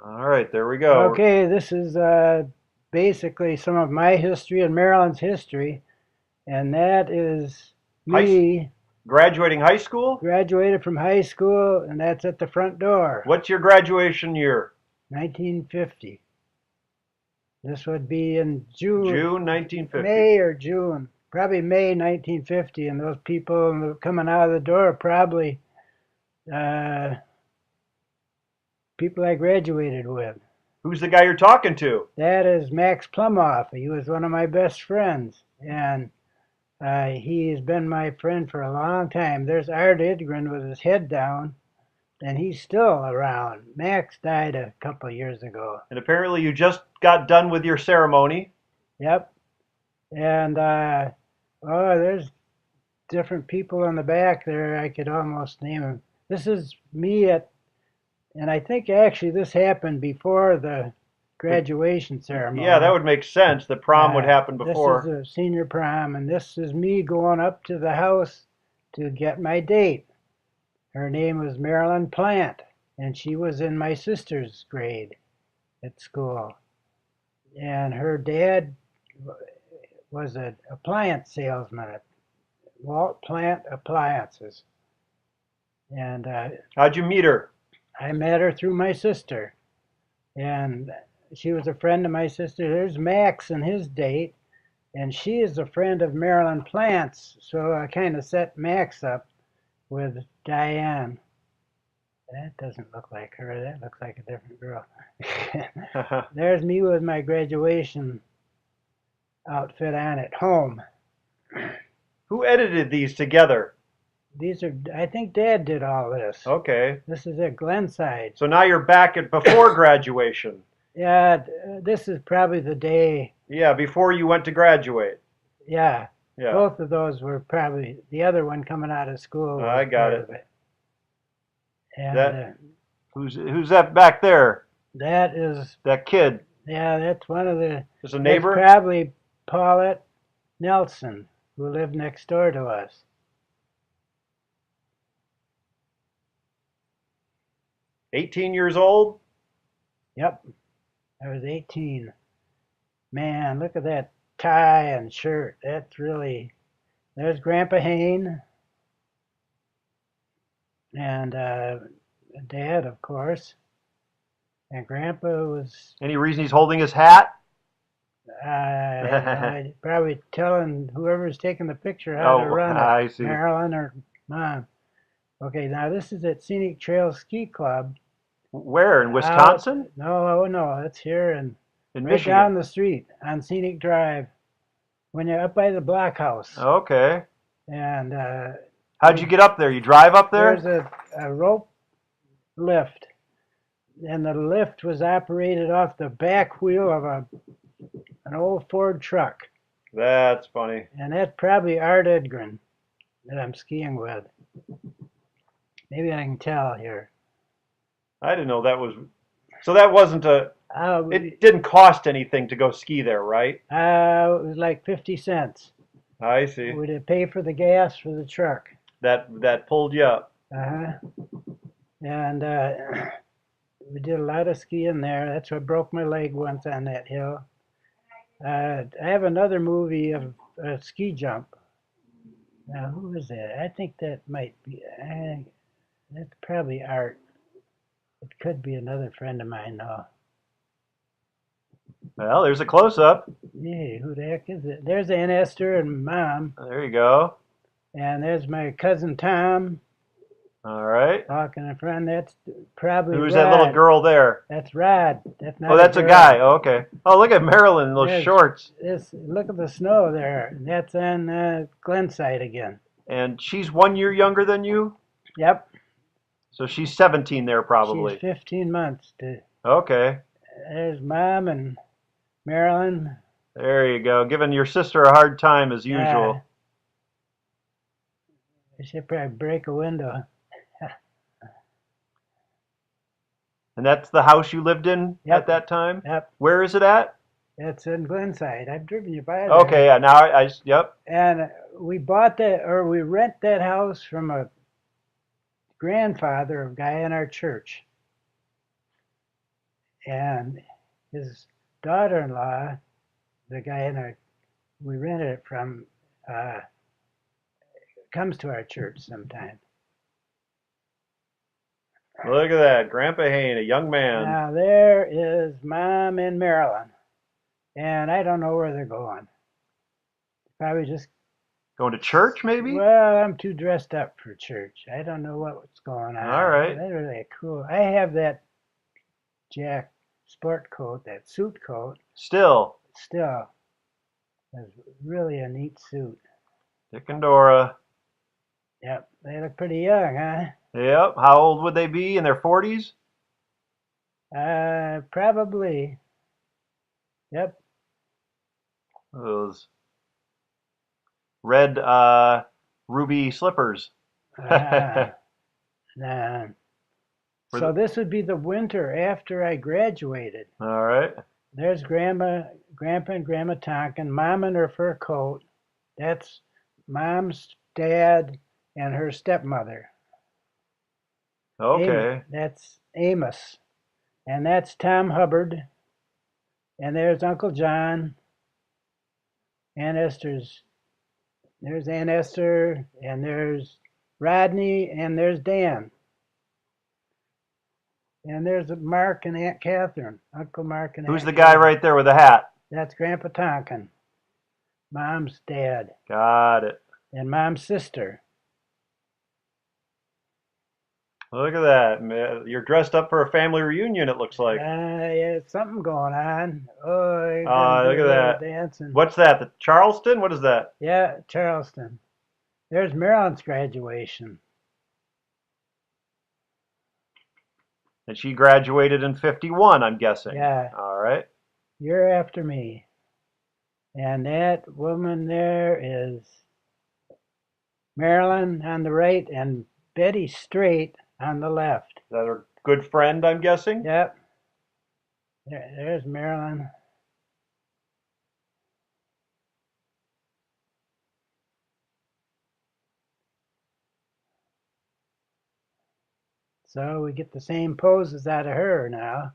All right, there we go. Okay, this is basically some of my history and Maryland's history, and that is High, me graduating high school? graduated from high school, and that's at the front door, What's your graduation year? 1950. This would be in June, June 1950. May or June, probably May 1950, and those people coming out of the door are probably uh, people I graduated with. Who's the guy you're talking to? That is Max Plumoff. He was one of my best friends, and he's been my friend for a long time. There's Art Idgren with his head down, and he's still around. Max died a couple of years ago. And apparently you just got done with your ceremony. Yep. And there's different people in the back there. I could almost name them. This is me and I think actually this happened before the graduation Yeah, that ceremony. would make sense. The prom would happen This is before. a senior prom, and this is me going up to the house to get my date. Her name was Marylyn Plant, and she was in my sister's grade at school. And her dad was an appliance salesman at Walt Plant Appliances. And How'd you meet her? I met her through my sister. And she was a friend of my sister. There's Max and his date. And she is a friend of Marylyn Plant's. So I kind of set Max up with Diane. That doesn't look like her. That looks like a different girl. There's me with my graduation outfit on at home. Who edited these together? These are, I think Dad did all this. Okay. This is at Glenside. So now you're back at before graduation. Yeah, this is probably the day. Yeah, before you went to graduate. Yeah, Yeah, both of those were probably the other one coming out of school. Was I got part it. of it. And That who's that back there? that is, That kid. yeah, that's one of the. Is a That's neighbor? probably Paulette Nelson, who lived next door to us. 18 years old? Yep, I was 18. Man, look at that tie and shirt. That's really. There's Grandpa Hayne and Dad, of course. And Grandpa was Any reason he's holding his hat? probably telling whoever's taking the picture how to Oh, run I it, see. Marilyn or Mom. Okay, now this is at Scenic Trail Ski Club. Where? In Out, Wisconsin? no, it's here and In right down Michigan? the street on Scenic Drive when you're up by the blockhouse. Okay. And How'd you get up there? You drive up there's there? a rope lift, and the lift was operated off the back wheel of an old Ford truck. That's funny. And that's probably Art Edgren that I'm skiing with. Maybe I can tell here. I didn't know that was. So that wasn't a. It It didn't cost anything to go ski there, right? was like 50 cents. I see. We did pay for the gas for the truck. That pulled you up. Uh-huh. And we did a lot of skiing there. That's what broke my leg once on that hill. I have another movie of a ski jump. Now, who is that? I think that might be. That's probably Art. It could be another friend of mine, though. Well, there's a close up. Yeah, who the heck is it? There's Aunt Esther and Mom, There you go. and there's my cousin Tom All right. walking in front. That's probably Who's Rod. that little girl there? That's Rod. That's not Oh, that's a girl. guy. Oh, okay. Oh, look at Marilyn, those There's shorts. look at the snow there. That's on Glenside again. And she's 1 year younger than you? Yep. So she's 17 there She's probably. 15 months. Okay. There's Mom and Marilyn. There you go. Giving your sister a hard time as usual. I should probably break a window. And that's the house you lived in Yep. at that time? Yep. Where is it at? It's in Glenside. I've driven you by there. Okay, yeah, now yep. And we bought that, or we rent that house from a grandfather of a guy in our church. and his daughter-in-law, the guy we rented it from, uh, comes to our church sometime. Look at that, Grandpa Hayne, a young man. Now there is Mom and Marylyn, and I don't know where they're going. Probably just Going to church, maybe? well, I'm too dressed up for church. I don't know what's going on. All right. They're really cool. I have that Jack sport coat, that suit coat. Still, Still, it's really a neat suit. Dick and Dora. Yep, they look pretty young, huh? Yep. How old would they be? In their 40s? Probably. Yep. Those red ruby slippers. Uh, nah. So this would be the winter after I graduated. All right. There's Grandpa and Grandma Tonkin, Mom in her fur coat. That's Mom's dad and her stepmother. Okay. That's Amos. And that's Tom Hubbard. And there's Uncle John. Aunt Esther's. There's Aunt Esther. And there's Rodney. And there's Dan. And there's Mark and Aunt Catherine. Uncle Mark and Who's Aunt the guy Catherine. right there with the hat? That's Grandpa Tonkin. Mom's dad. Got it. And Mom's sister. Look at that. Man. You're dressed up for a family reunion, it looks like. Yeah, something going on. Oh, Look at that. dancing. What's that? The Charleston? What is that? Yeah, Charleston. There's Marilyn's graduation. And she graduated in 51, I'm guessing. Yeah, All right. year after me. And that woman there is Marilyn on the right and Betty Straight on the left. Is that her good friend, I'm guessing? Yep. There's Marilyn. So we get the same poses out of her now.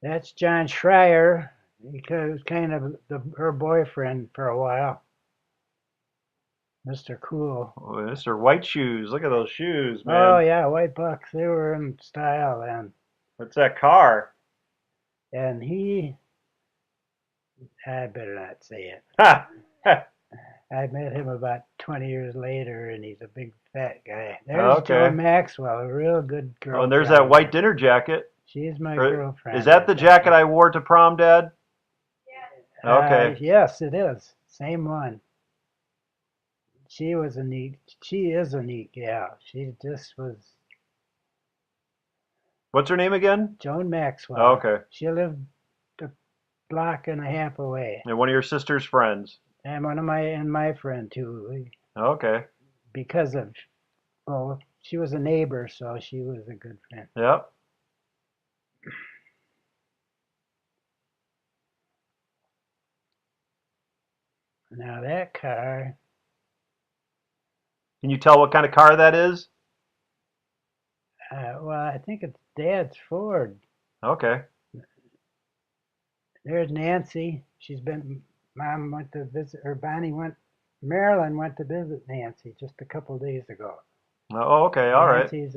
That's John Schreier. He was kind of her boyfriend for a while. Mr. Cool. Oh, Mr. White Shoes. Look at those shoes, man. Oh yeah, White Bucks. They were in style then. What's that car? And I better not say it. Ha! I met him about 20 years later, and he's a big fat guy. There's Okay. Joan Maxwell, a real good girl. Oh, and there's that white dinner jacket. She's my Or- girlfriend. Is that the jacket I wore to prom, Dad? Okay. Yes, it is. Same one. She is a neat gal. She just was What's her name again? Joan Maxwell. Oh, okay. She lived a block and a half away. And one of your sister's friends. And my friend too. Okay. Because of, well, she was a neighbor, so she was a good friend. Yep. Now that car, Can you tell what kind of car that is? well, I think it's Dad's Ford. Okay. There's Nancy. Mom went to visit, or Marilyn went to visit Nancy just a couple days ago. Oh, okay. All right. Nancy's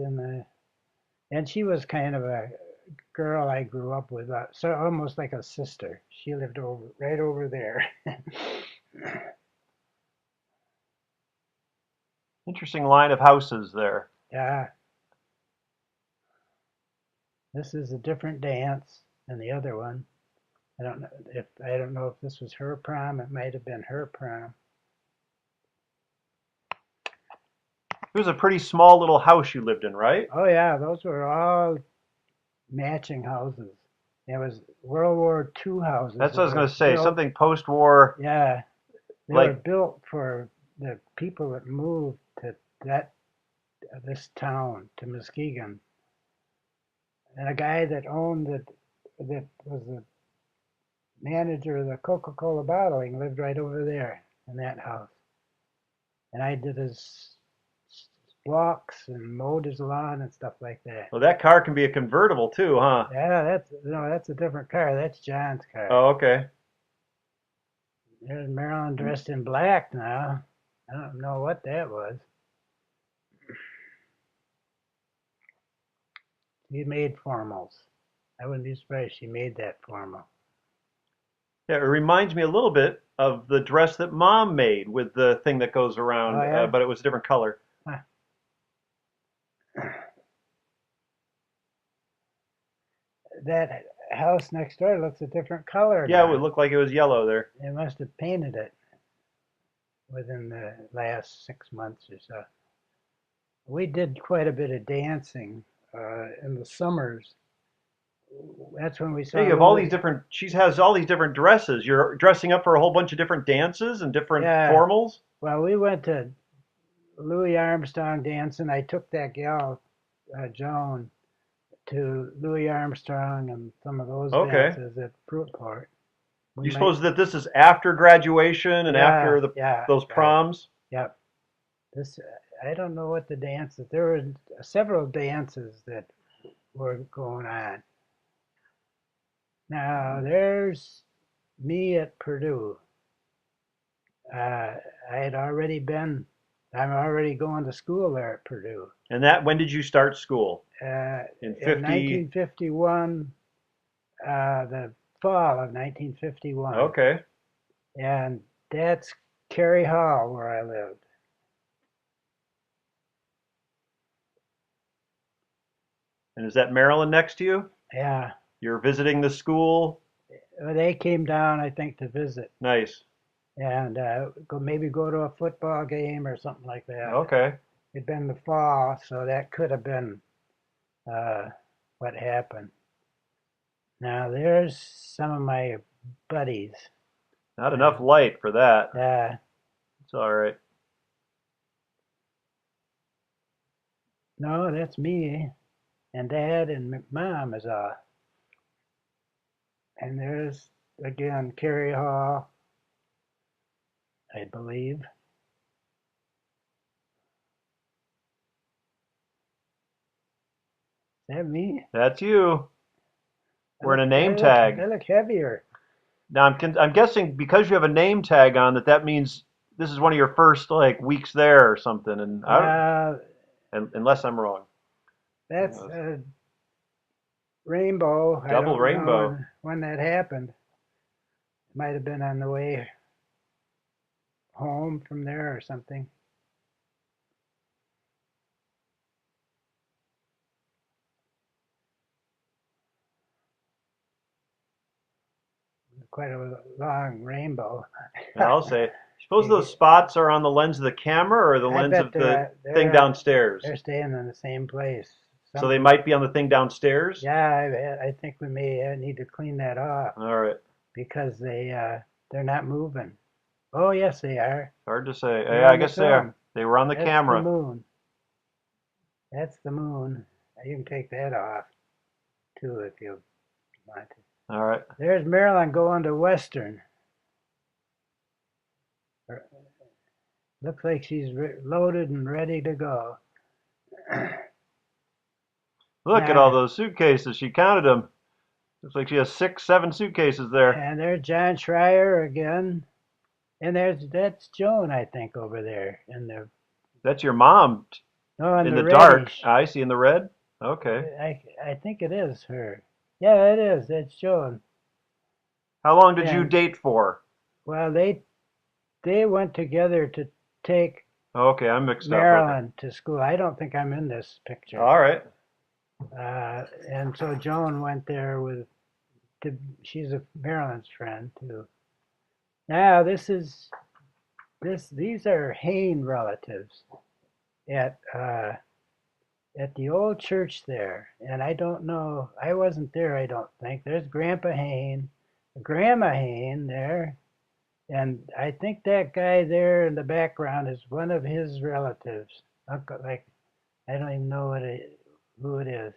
and she was kind of a girl I grew up with, so almost like a sister. She lived right over there. Interesting line of houses there. Yeah. This is a different dance than the other one. I don't know if this was her prom. It might have been her prom. It was a pretty small little house you lived in, right? Oh yeah, those were all matching houses. It was World War II houses. That's what I was going to say. Built, Something post-war. Yeah, they like were built for the people that moved to this town, to Muskegon. And a guy that that was the manager of the Coca-Cola bottling lived right over there in that house. and I did his walks and mowed his lawn and stuff like that. Well, that car can be a convertible too, huh? Yeah, that's no, that's a different car. That's John's car. Oh, okay. There's Marilyn dressed in black now. I don't know what that was. She made formals. I wouldn't be surprised she made that formal. Yeah, it reminds me a little bit of the dress that Mom made with the thing that goes Oh around, yeah? but it was a different color. Huh. That house next door looks a different color Yeah, it would now. look like it was yellow there. They must have painted it within the last 6 months or so. We did quite a bit of dancing in the summers. That's when we Yeah, saw you have all these Louis. different. She has all these different dresses. You're dressing up for a whole bunch of different dances and different Yeah, formals. well, we went to Louis Armstrong dancing. I took that gal, Joan, to Louis Armstrong and some of those Okay. dances at Fruitport. We You might, suppose that this is after graduation and after yeah, the yeah, those right, proms? yep. This, I don't know what the dances. There were several dances that were going on. Now there's me at Purdue. I had already been. I'm already going to school there at Purdue. And that when did you start school? Uh, In in 50. 1951, the fall of 1951, Okay. and that's Cary Hall where I lived. And is that Maryland next to you? Yeah, You're visiting the school. they came down, I think, to visit Nice. and maybe go to a football game or something like that. Okay. It'd been the fall, so that could have been uh, what happened. Now there's some of my buddies. Not Uh, enough light for that. uh, It's all right. no, that's me and Dad and Mom is off. And there's again Cary Hall, I believe. Is that me? That's you. I Wearing look, a I name look, tag. I look heavier. Now I'm guessing because you have a name tag on that means this is one of your first like weeks there or something. And I don't, Well, unless I'm wrong. that's a rainbow. I Double don't know rainbow. when that happened. It might have been on the way home from there or something. Quite a long rainbow. Yeah, I'll say. Suppose those You- spots are on the lens of the camera or the I lens bet of the thing they're downstairs. they're staying in the same place. So they Some, might be on the thing downstairs. yeah, I think we may need to clean that off All right. because they're not moving. Oh yes, they are. Hard to say. They're Yeah, I on the guess they are. film. They were on the That's the camera. moon. That's the moon. You can take that off too if you want to. All right. There's Marilyn going to Western. Looks like she's loaded and ready to go. Look at all Now, those suitcases. She counted them. Looks like she has 6, 7 suitcases there. and there's John Schreier again. And that's Joan, I think, over there in the That's your mom no, in in the the dark. reddish. I see in the red. Okay. I think it is her. Yeah, it is. That's Joan. How long did you And date for? well, they went together to take Okay, I'm mixed up. Okay. Marilyn to school. I don't think I'm in this picture. All right. And so Joan went there she's a Marilyn's friend too. Now these are Hain relatives at the old church there, and I don't know. I wasn't there. I don't think. There's Grandpa Hain, Grandma Hain there, and I think that guy there in the background is one of his relatives. Uncle, like I don't even know who it is.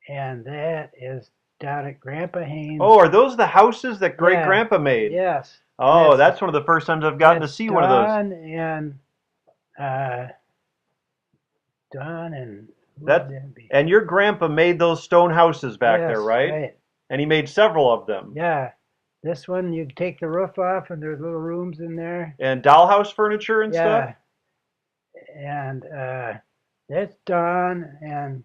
And that is down at Grandpa Hain's. Oh, are those the houses that great Yeah, grandpa made? yes. And Oh, that's one of the first times I've gotten to that's see one of those. Uh, Don and who would That that be? and your grandpa made those stone houses back there, Yes, right? right. And he made several of them. Yeah. This one, you take the roof off, and there's little rooms in there. And dollhouse furniture and stuff. Yeah, and that's Don and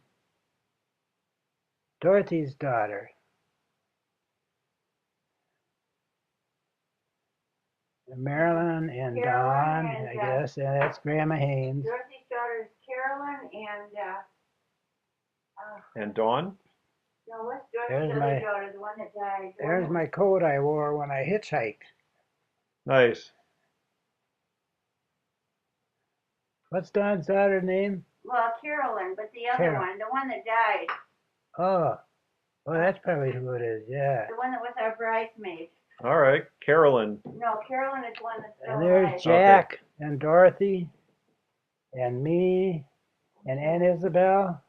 Dorothy's daughter, Marilyn and Don, Carolyn I and guess, and that's Grandma Haynes. Dorothy's daughter is Carolyn, and And Dawn. no, what's Dorothy's There's other my daughter, the one that died? there's my coat I wore when I hitchhiked. Nice. What's Don's daughter's name? Well, Carolyn, but the other Carol. one, the one that died, Oh, well, that's probably who it is. Yeah. the one that was our bridesmaid. All right, Carolyn. No, Carolyn is the one that's still And alive. there's Jack and Dorothy and me and Aunt Isabel,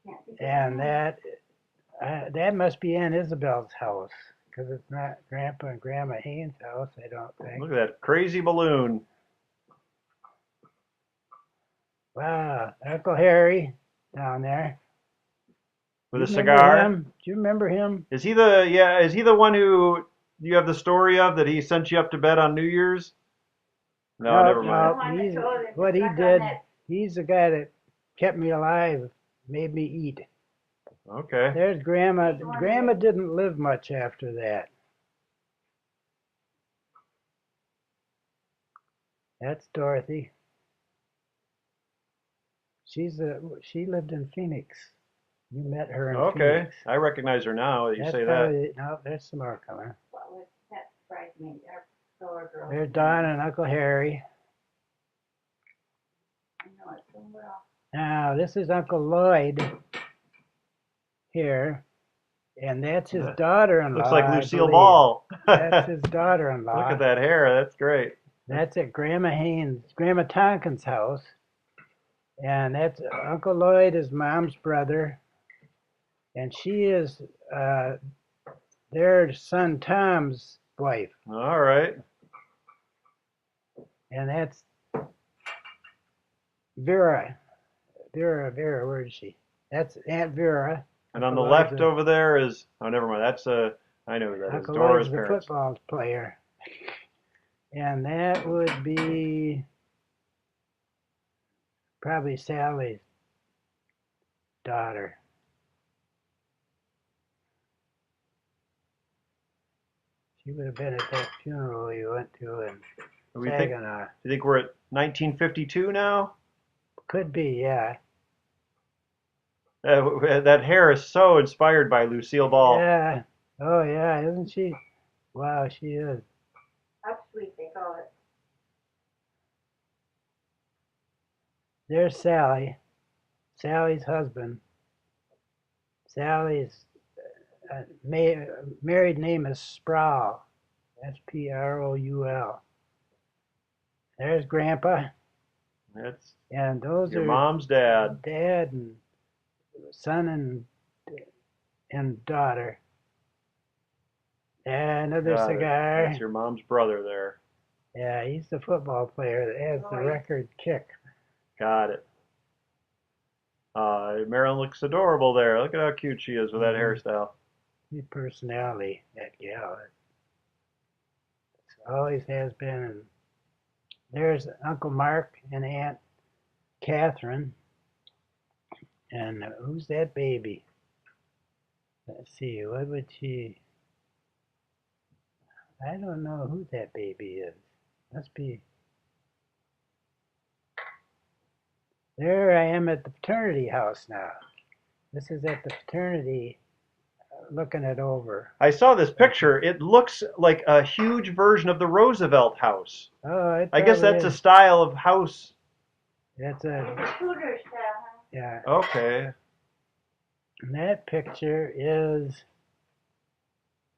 Can't think of and her name. that must be Aunt Isabel's house because it's not Grandpa and Grandma Haynes' house, I don't think. Look at that crazy balloon. Wow, Uncle Harry down there. With You a remember cigar. him? Do you remember him? Is he the one who you have the story of that he sent you up to bed on New Year's? No, never mind. The one that He's, told him to what he suck on did, that- he's the guy that kept me alive, made me eat. Okay. There's Grandma. Grandma didn't live much after that. That's Dorothy. She lived in Phoenix. You met her in Okay. Phoenix. I recognize her now that you That's say that. probably, no, there's some more coming. What was that bridesmaid? Our solar girl. There's Don and Uncle Harry. I know it so well. Now, this is Uncle Lloyd here, and that's his daughter-in-law. Looks like I Lucille believe. Ball. That's his daughter-in-law. Look at that hair. That's great. That's at Grandma Tonkin's house. And that's Uncle Lloyd is Mom's brother. And she is their son Tom's wife. All right. And that's Vera. Vera, where is she? That's Aunt Vera. And on the Uncle left Lloyd's over there is, oh, never mind. That's I know who that is. Uncle Dora's Lloyd's the parents. football player. And that would be probably Sally's daughter. She would have been at that funeral you went to in Do Saginaw. you think we're at 1952 now? Could be, yeah. That hair is so inspired by Lucille Ball. Yeah. Oh, yeah, isn't she? Wow, she is. Upsweet, they call it. There's Sally. Sally's husband. Sally's married name is Sproul. Sproul. There's Grandpa. That's And those your are mom's dad. Dad and son and daughter. And another Got it. cigar. That's your mom's brother there. Yeah, he's the football player that has the Lloyd. record kick. Got it. Marilyn looks adorable there. Look at how cute she is with that hairstyle. His personality, that gal. Always has been. And there's Uncle Mark and Aunt Catherine. And who's that baby? Let's see, what would she... I don't know who that baby is. Must be... There I am at the fraternity house now. This is at the fraternity, looking it over. I saw this picture. It looks like a huge version of the Roosevelt house. Oh, I guess that's a style of house. That's It's a, Tudor style, huh? yeah. Okay. And that picture is,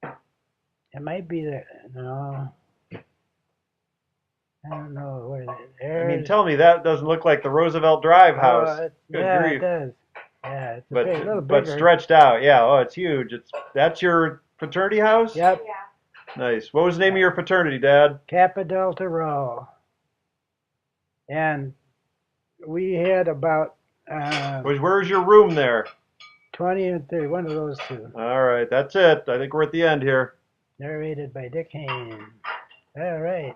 it might be the, no, I don't know where that, I mean, tell me that doesn't look like the Roosevelt Drive house. Good yeah, grief. it does. Yeah, it's a little But bigger. stretched out. Yeah. Oh, it's huge. That's your fraternity house? Yep. Yeah. Nice. What was the name of your fraternity, Dad? Kappa Delta Rho. And we had about Where's your room there? 20 and 30, one of those two. All right, that's it. I think we're at the end here. Narrated by Dick Hayne. All right.